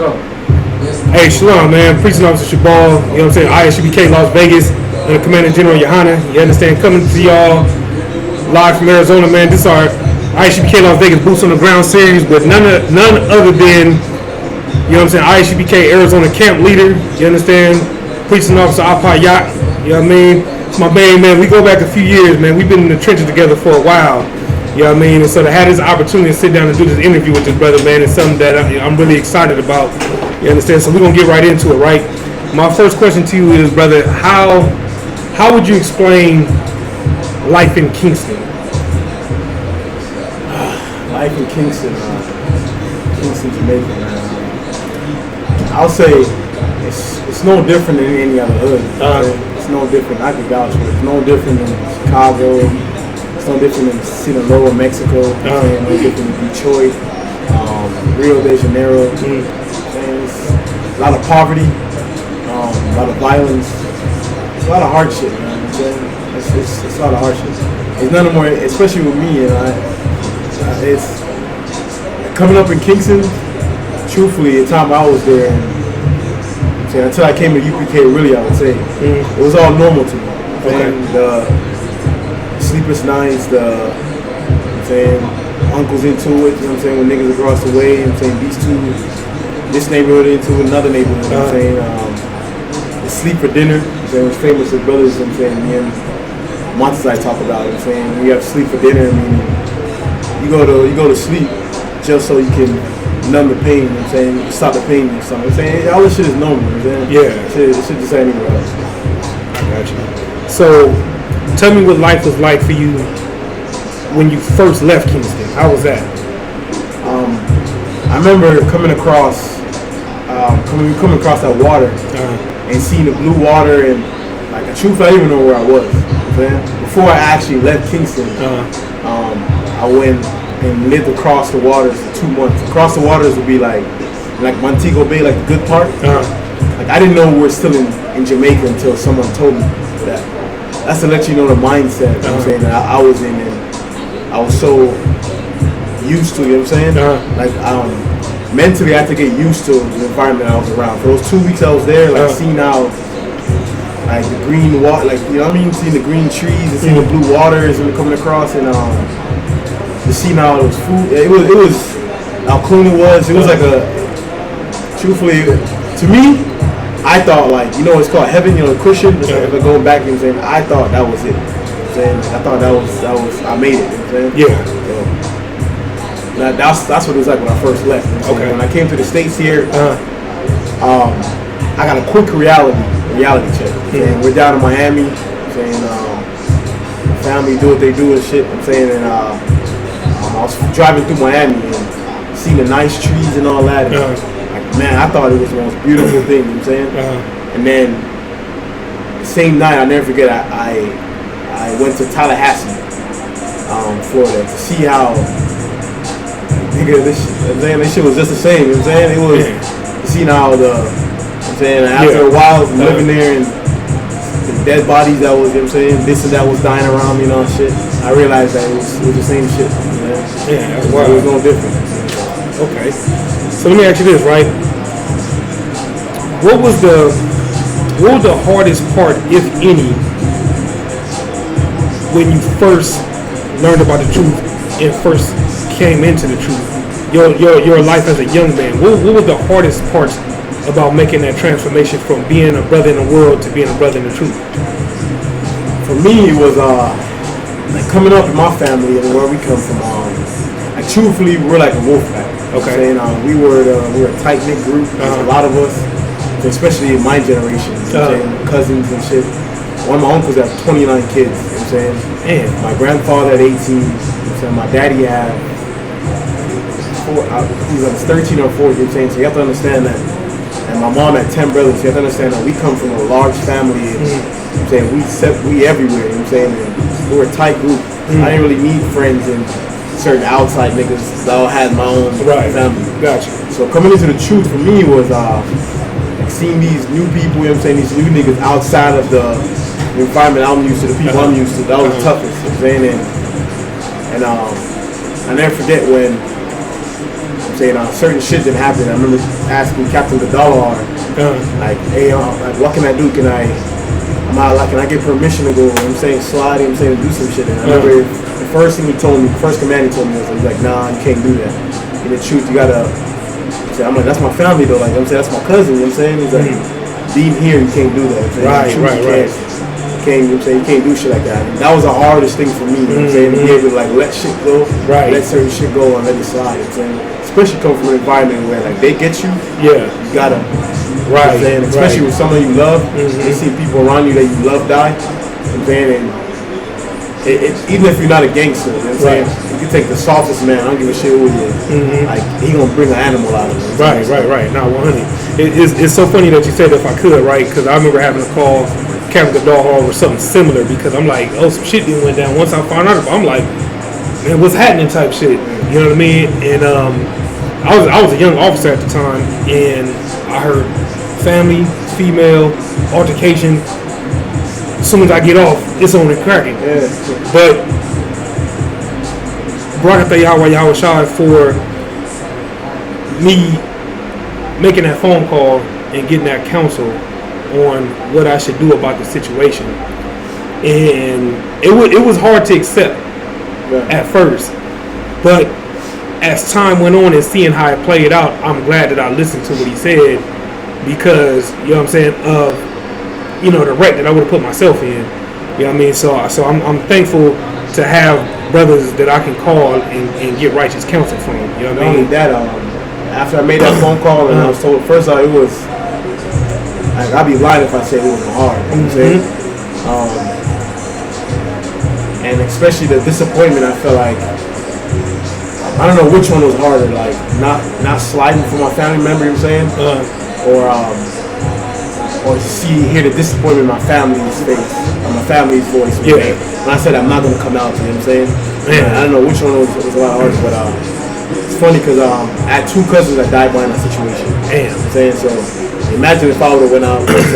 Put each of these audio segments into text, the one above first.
Go. Hey, Shalom, man. Preaching Officer Shabal, you know what I'm saying? ISUPK Las Vegas, and the Commander General Yohana. You understand? Coming to y'all live from Arizona, man. This is our ISUPK Las Vegas Boots on the Ground series, but none other than, you know what I'm saying, ISUPK Arizona camp leader. You understand? Preaching Officer Ahpayach. You know what I mean? It's my man. We go back a few years, man. We've been in the trenches together for a while. You know what I mean? And so to have this opportunity to sit down and do this interview with this brother, man, is something that I'm really excited about. You understand? So we're going to get right into it, right? My first question to you is, brother, how would you explain life in Kingston? Life in Kingston, Jamaica, man. I'll say it's no different than any other hood. It's no different. I could vouch for it. It's no different than Chicago. It's no different than Sinaloa, Mexico. No different than Detroit, Rio de Janeiro. A lot of poverty, a lot of violence, it's a lot of hardship, man. It's a lot of hardship. It's none more, especially with me, it's coming up in Kingston. Truthfully, the time I was there, until I came to UPK, really, I would say it was all normal to me. And the sleepless nights, uncles into it. You know what I'm saying? When niggas across the way, you know what I'm saying? This neighborhood into another neighborhood, you know what I'm saying? Sleep for dinner, you know what I'm saying? We're famous as brothers, you know what I'm saying? Me and Montes I talk about it, you know what I'm saying? We have sleep for dinner, I mean, you go to sleep just so you can numb the pain, you know what I'm saying? Stop the pain or something, you know what I'm saying? All this shit is normal, you know what I'm saying? Yeah. It should just ain't anywhere else. I got you. So, tell me what life was like for you when you first left Kingston. How was that? I remember coming across that water and seeing the blue water, and like the truth, I didn't even know where I was. You know, before I actually left Kingston, I went and lived across the waters for 2 months. Across the waters would be like Montego Bay, like the good part. Like I didn't know we were still in Jamaica until someone told me that. That's to let you know the mindset, you know what I'm saying, that I was in, and I was so used to, you know what I'm saying? Like mentally I had to get used to the environment I was around. For those 2 weeks I was there, like seeing how like the green water, like, you know what I mean, seeing the green trees and seeing the blue waters and coming across, and to see how it was food. It was how clean it was. It was like truthfully, to me, I thought, like, you know, it's called heaven, you know, the cushion. If I go back and saying, I thought that was it. You know what I'm saying? I thought that was I made it. You know what I'm saying? Yeah. So, that's what it was like when I first left. You know, when I came to the States here, I got a quick reality check. And we're down in Miami, saying family do what they do and shit. I'm saying, and I was driving through Miami and seeing the nice trees and all that. And, like, man, I thought it was the most beautiful thing. You know what I'm saying? And then the same night, I'll never forget, I went to Tallahassee, Florida, to see how. Nigga, this shit was just the same, you know what I'm saying? It was, you see now you know what I'm saying, after a while living there and the dead bodies that was, you know what I'm saying, this and that was dying around me and all shit, I realized that it was the same shit, you know? Yeah, that's wild. It was no different. Okay. So let me ask you this, right? What was the hardest part, if any, when you first learned about the truth and first came into the truth, your life as a young man? What were the hardest parts about making that transformation from being a brother in the world to being a brother in the truth? For me, it was like coming up in my family and where we come from. Like truthfully, we're like a wolf pack. Okay. We were a tight knit group. A lot of us, especially in my generation, you know what I'm saying, cousins and shit. One of my uncles had 29 kids. You know what I'm saying? And my grandfather had 18. You know what I'm saying? My daddy had. He was like 13 or 14, you know what I'm saying? So you have to understand that. And my mom had 10 brothers. You have to understand that we come from a large family. And, you know what I'm saying? We everywhere, you know what I'm saying? And we were a tight group. I didn't really need friends and certain outside niggas. I all had my own family. Gotcha. So coming into the truth for me was like seeing these new people, you know what I'm saying? These new niggas outside of the environment I'm used to, the people I'm used to. That was the toughest, you know what I'm saying? And I never forget when saying certain shit didn't happen. I remember asking Captain Gadala, like, hey, like, what can I do? Can I get permission to go? I'm saying slide. I'm saying do some shit. And I remember the first thing he told me, first command he told me was like, nah, you can't do that. In the truth, you gotta. I'm like, that's my family though. Like I'm saying, that's my cousin. You know what I'm saying? He's like, being here, you can't do that. Right. You can't do shit like that. And that was the hardest thing for me. You know what I'm saying? To be able to like let shit go, let certain shit go, and let it slide. You know what I'm saying? Especially come from an environment where like they get you, you gotta. You know what I'm saying? Especially with someone you love, you see people around you that you love die, and even if you're not a gangster, you know what I'm saying? You can take the softest man, I don't give a shit who he is. Like, he gonna bring an animal out of him. Right. Now, 100. It's so funny that you said if I could, right? Because I remember having to call Captain Gadal or something similar because I'm like, oh, some shit didn't went down. Once I found out about it, I'm like, man, what's happening type shit. You know what I mean? And I was a young officer at the time, and I heard family, female, altercation. As soon as I get off, it's on and cracking. But Ahpayach while y'all was shy for me making that phone call and getting that counsel on what I should do about the situation. And it was hard to accept at first. But as time went on and seeing how it played out, I'm glad that I listened to what he said because, you know what I'm saying, of the wreck that I would have put myself in. You know what I mean? So I'm thankful to have brothers that I can call and get righteous counsel from. You know what I mean? That after I made that phone call and I was told first it was like I'd be lying if I said it was hard. You know what I'm saying? And especially the disappointment, I felt like I don't know which one was harder, like not sliding for my family member, you know what I'm saying? Or hear the disappointment in my family's face, or my family's voice. When I said I'm not going to come out to you, know what I'm saying? I don't know which one was a lot harder, but it's funny because I had two cousins that died behind that situation. Damn. You know what I'm saying? So imagine if I would have went out, you know what I'm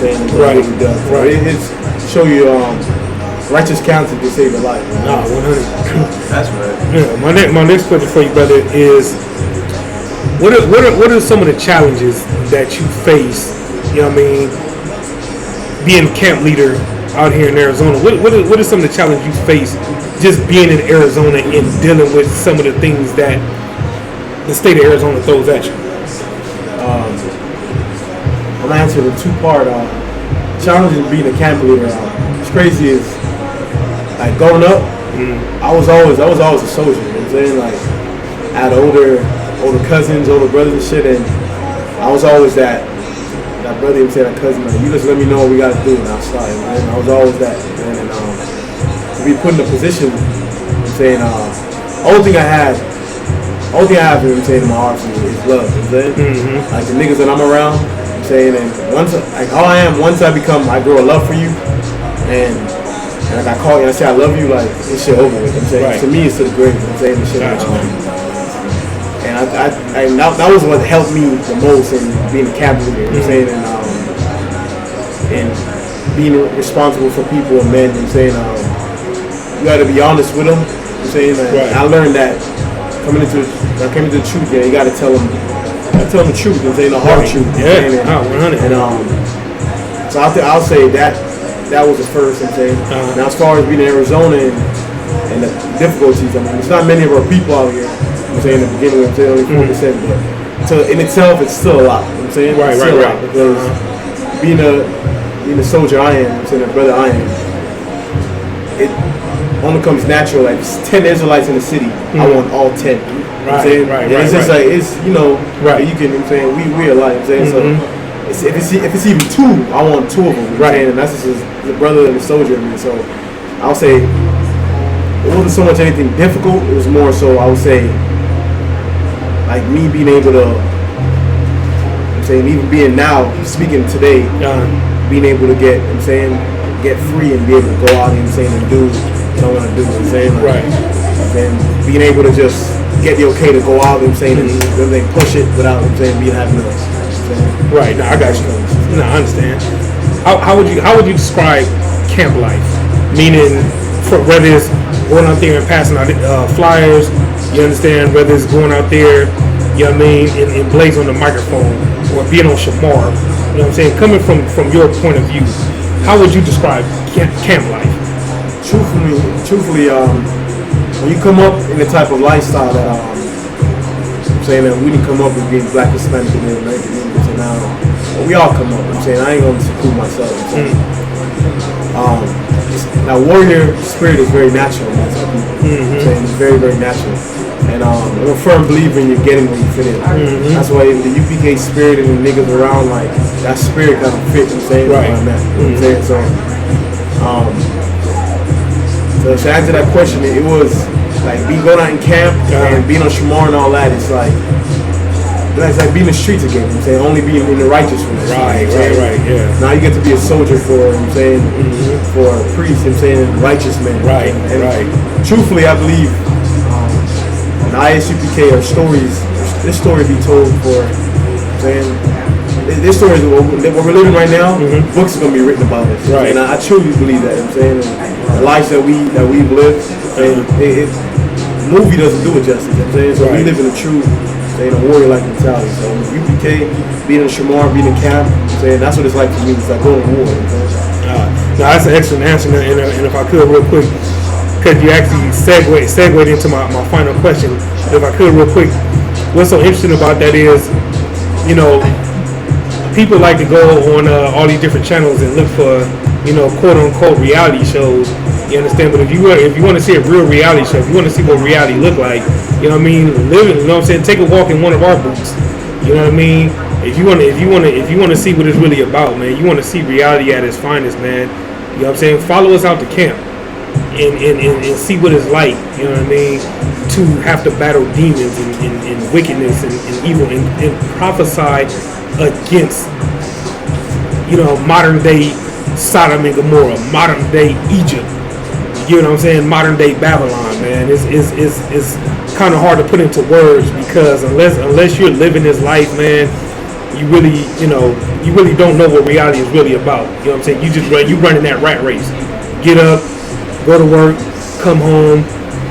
saying? Right. It's show you righteous counsel to save a life. Nah, 100. That's right. Yeah, my next question for you, brother, is what are some of the challenges that you face? You know what I mean? Being a camp leader out here in Arizona, what are some of the challenges you face just being in Arizona and dealing with some of the things that the state of Arizona throws at you? I'm gonna answer the two-part challenges of being a camp leader. What's crazy is like growing up, I was always a soldier. You know what I'm saying? Like I had older cousins, older brothers and shit, and I was always that brother and say that cousin, like, you just let me know what we gotta do and I'll slide, man. I was always that, man. And to be put in a position, I'm saying, only thing I have, you know what I'm saying, in my heart for me is love, you know what I'm saying? Like the niggas that I'm around, you know what I'm saying, and once I grow a love for you, and like I call you and I say I love you, like this shit over with, you know what I'm saying? Right. To me it's to the grave, you know what I'm saying, this shit. And that was what helped me the most in being a camp leader, you know what I'm saying, and being responsible for people and men, you know what I'm saying, you gotta be honest with them, you know what I'm saying, and I learned that I came into the truth, you gotta tell them the truth, you know what I'm saying, the hard truth, you know what I'm saying, and so I'll say that was the first, you know what I'm saying. Now as far as being in Arizona and the difficulties, I mean, there's not many of our people out here, I'm saying in the beginning, I'm saying only 4%, but in itself, it's still a lot. You know what I'm saying? Right. Because being a soldier I am, I'm saying a brother I am, it only comes natural. Like 10 Israelites in the city, I want all 10. You know what I'm saying? It's just like it's you can. You know what I'm saying? We alike. You know what I'm saying? So if it's even two, I want two of them. You know what I'm saying? And that's just the brother and the soldier in me. So I'll say it wasn't so much anything difficult. It was more so I would say. Like me being able to, I'm saying, even being now, speaking today, being able to get free and be able to go out and do what I want to do, you know what I'm saying? Like, and being able to just get the okay to go out, you know what I'm saying, and they push it without, you know what I'm saying, being having to, you know what I'm saying? Right, no, I got you. No, I understand. How would you describe camp life? Meaning, whether it's going out there and passing out flyers, you You understand? Whether it's going out there, you know what I mean, and blaze on the microphone or being on Shamar. You know what I'm saying? Coming from your point of view, how would you describe camp life? Truthfully, when you come up in the type of lifestyle that I'm saying that we didn't come up with being Black, Hispanic, and American Indians, and now we all come up. I'm saying I ain't gonna seclude myself. Now warrior spirit is very natural, man. I'm saying it's very, very natural. And I'm a firm believer in you getting where you fit in. That's why the UPK spirit and the niggas around, like, that spirit kind of fit, you know what I'm saying, where I'm at. You know what I'm saying? So to answer that question, it was like going out in camp and being on Shamar and all that. It's like being in the streets again. You know what I'm saying, only being in the righteous ones. Right, yeah. Now you get to be a soldier for, you know what I'm saying, for a priest, you know what I'm saying, righteous men. Right, and truthfully, I believe in ISUPK are stories. This story be told for, you know what I'm saying. This story is what we're living right now. Books are gonna be written about it. Right. And I truly believe that. You know what I'm saying, and the lives that we've lived, and movie doesn't do it justice. You know what I'm saying, so we live in a true, saying, a warrior-like mentality. So UPK, being in Shamar, being in camp, saying that's what it's like for me. It's like going to war. You know? Now that's an excellent answer, and if I could, real quick, because you actually segued into my final question. If I could, real quick, what's so interesting about that is, you know, people like to go on all these different channels and look for, you know, quote unquote reality shows. You understand? But if you want to see a real reality show, if you want to see what reality look like, you know what I mean, living, you know what I'm saying, take a walk in one of our boots. You know what I mean? If you want to see what it's really about, man, you want to see reality at its finest, man. You know what I'm saying? Follow us out to camp and see what it's like. You know what I mean? To have to battle demons and wickedness and evil and prophesy against, you know, modern day Sodom and Gomorrah, modern day Egypt. You know what I'm saying? Modern day Babylon, man. It's kind of hard to put into words, because unless you're living this life, man, you really don't know what reality is really about. You know what I'm saying? You running that rat race. Get up, go to work, come home,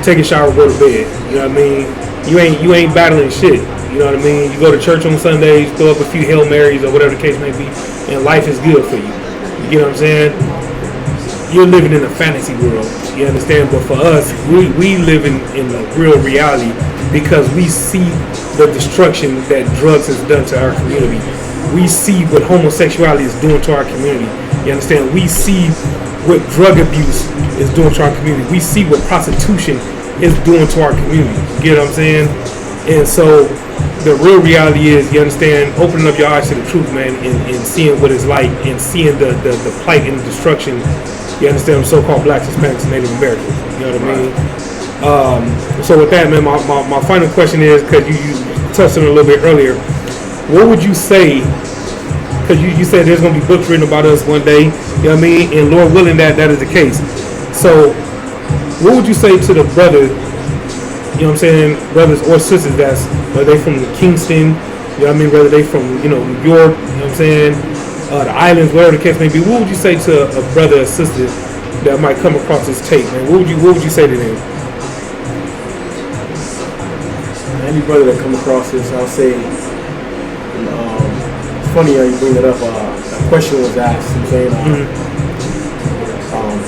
take a shower, go to bed. You know what I mean? You ain't battling shit. You know what I mean? You go to church on Sundays, throw up a few Hail Marys or whatever the case may be, and life is good for you. You know what I'm saying? You're living in a fantasy world. You understand? But for us, we live in the real reality, because we see the destruction that drugs has done to our community. We see what homosexuality is doing to our community. You understand? We see what drug abuse is doing to our community. We see what prostitution is doing to our community. You get what I'm saying? And so the real reality is, you understand, opening up your eyes to the truth, man, and seeing what it's like, and seeing the plight and the destruction, you understand, so-called Blacks, Hispanics, and Native Americans. You know what I mean? So with that, man, my final question is, because you touched on it a little bit earlier, what would you say, because you said there's going to be books written about us one day, you know what I mean, and Lord willing that is the case. So what would you say to the brother, you know what I'm saying, brothers or sisters that's, whether they from Kingston, you know what I mean, whether they from, you know, New York, you know what I'm saying, the islands, whatever the case may be, what would you say to a brother or sister that might come across this tape, man? What would you say to them? Any brother that come across this, I'll say, it's funny how you bring it up. A question was asked, you know what I'm saying,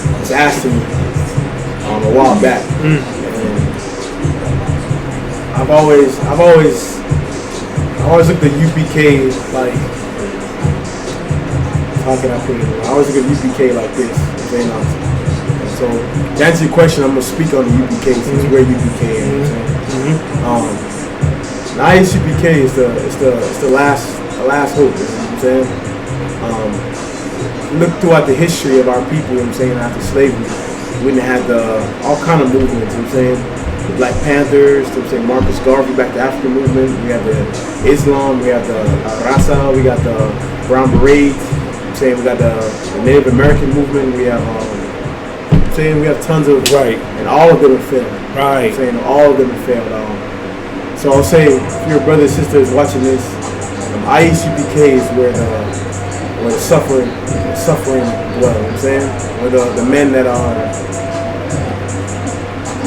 it was asked to me a while back. And I've always looked at UPK like, how can I put it? I always look at UPK like this, you know what I'm saying? So to answer your question, I'm gonna speak on the UPK since we're UPK. You know what I'm saying? The ISUPK is the last hope. You know what I'm saying? Look throughout the history of our people. You know what I'm saying? After slavery, we didn't have all kind of movements. You know what I'm saying? The Black Panthers, you know what I'm saying, Marcus Garvey, back to African movement. We have the Islam. We have the Raza. We got the Brown Berets. Saying we got the Native American movement. We have saying we have tons of and all of them have failed. Right. Saying all of them have failed. So I'll say, if your brother and sister is watching this, ISUPK is where the suffering dwell. You know what I'm saying, where the men that are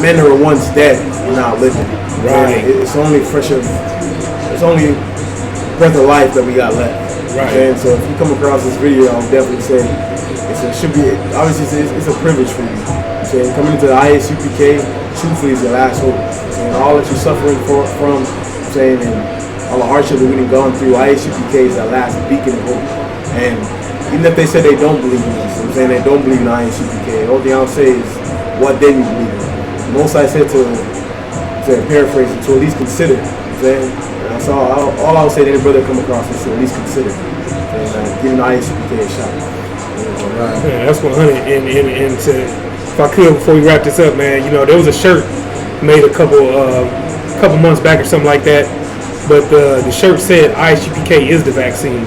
men that were once dead are now living. Right. It's only it's only breath of life that we got left. Right. And so if you come across this video, I'll definitely say should be obviously it's a privilege for you. So coming into the ISUPK, truthfully, is your last hope. And all that you're suffering from, saying, and all the hardship that we've gone through, ISUPK is our last beacon of hope. And even if they say they don't believe in us, I'm saying they don't believe in ISUPK, the only thing I'll say is what they believe in. Most I said to paraphrase it, to at least consider. I'm saying, that's all I would say to any brother come across is to at least consider. And giving the ISUPK a shot. Yeah, that's 100. And to, if I could, before we wrap this up, man, there was a shirt made a couple months back or something like that, but the shirt said ISUPK is the vaccine.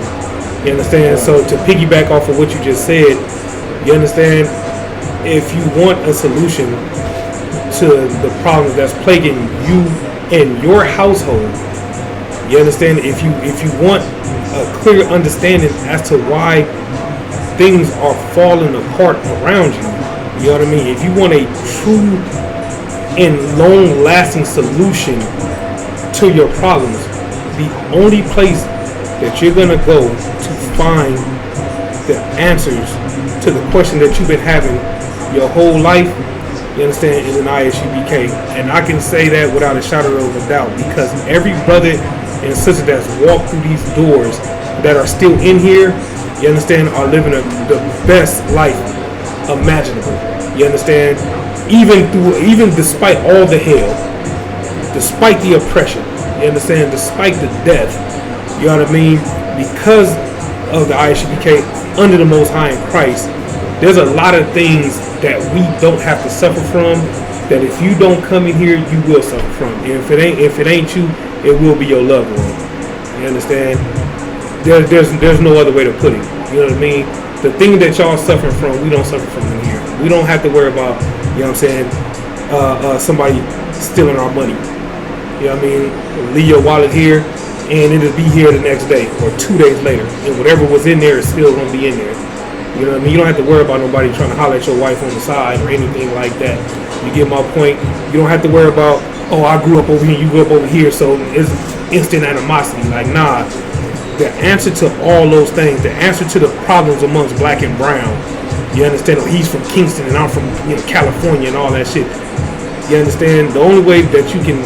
You understand? So to piggyback off of what you just said, you understand, if you want a solution to the problems that's plaguing you and your household, you understand, if you want a clear understanding as to why things are falling apart around you, you know what I mean? If you want a true and long-lasting solution to your problems, the only place that you're gonna go to find the answers to the question that you've been having your whole life, you understand, is an ISUPK. And I can say that without a shadow of a doubt, because every brother and sister that's walked through these doors that are still in here, you understand, are living the best life imaginable. You understand? Even despite all the hell, despite the oppression, you understand, despite the death, you know what I mean? Because of the ISUPK under the Most High in Christ, there's a lot of things that we don't have to suffer from, that if you don't come in here, you will suffer from. And if it ain't you, it will be your loved one. You understand? There's no other way to put it. You know what I mean? The thing that y'all suffering from, we don't suffer from in here. We don't have to worry about, you know what I'm saying, somebody stealing our money. You know what I mean? Leave your wallet here, and it'll be here the next day or 2 days later. And whatever was in there is still going to be in there. You know what I mean? You don't have to worry about nobody trying to holler at your wife on the side or anything like that. You get my point? You don't have to worry about, oh, I grew up over here, you grew up over here, so it's instant animosity. Like, nah. The answer to all those things, the answer to the problems amongst black and brown, you understand? Oh, he's from Kingston and I'm from California and all that shit. You understand? The only way that you can,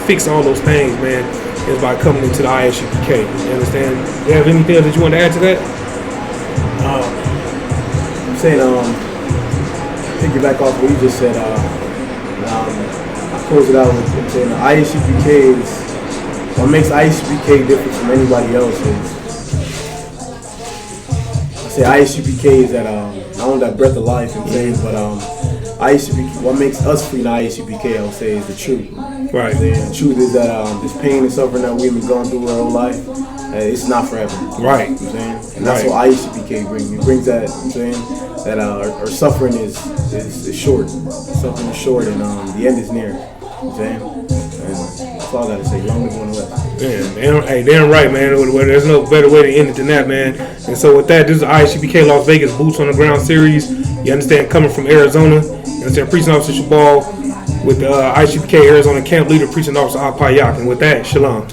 fix all those things, man, is by coming into the ISUPK. You understand? Do you have anything else that you want to add to that? I'm saying, piggyback off what you just said, I close it out with saying the ISUPK is, what makes ISUPK different from anybody else is, I say ISUPK is that, not only that breath of life and things, but ISUPK, what makes us free in ISUPK, I would say, is the truth. Right. The truth is that this pain and suffering that we've been going through our whole life, it's not forever. Right. You know what I'm saying? And that's what ISUPK brings. It brings that, you know what I'm saying, that our suffering is short. Suffering is short and the end is near. You know what I'm saying? And that's all I gotta say. Long as one left. Yeah, hey, damn right, man. There's no better way to end it than that, man. And so with that, this is ISUPK Las Vegas Boots on the Ground series. You understand, coming from Arizona. You understand, Preaching Officer Shabal with ISUPK Arizona Camp Leader, Preaching Officer Ahpayach. And with that, shalom.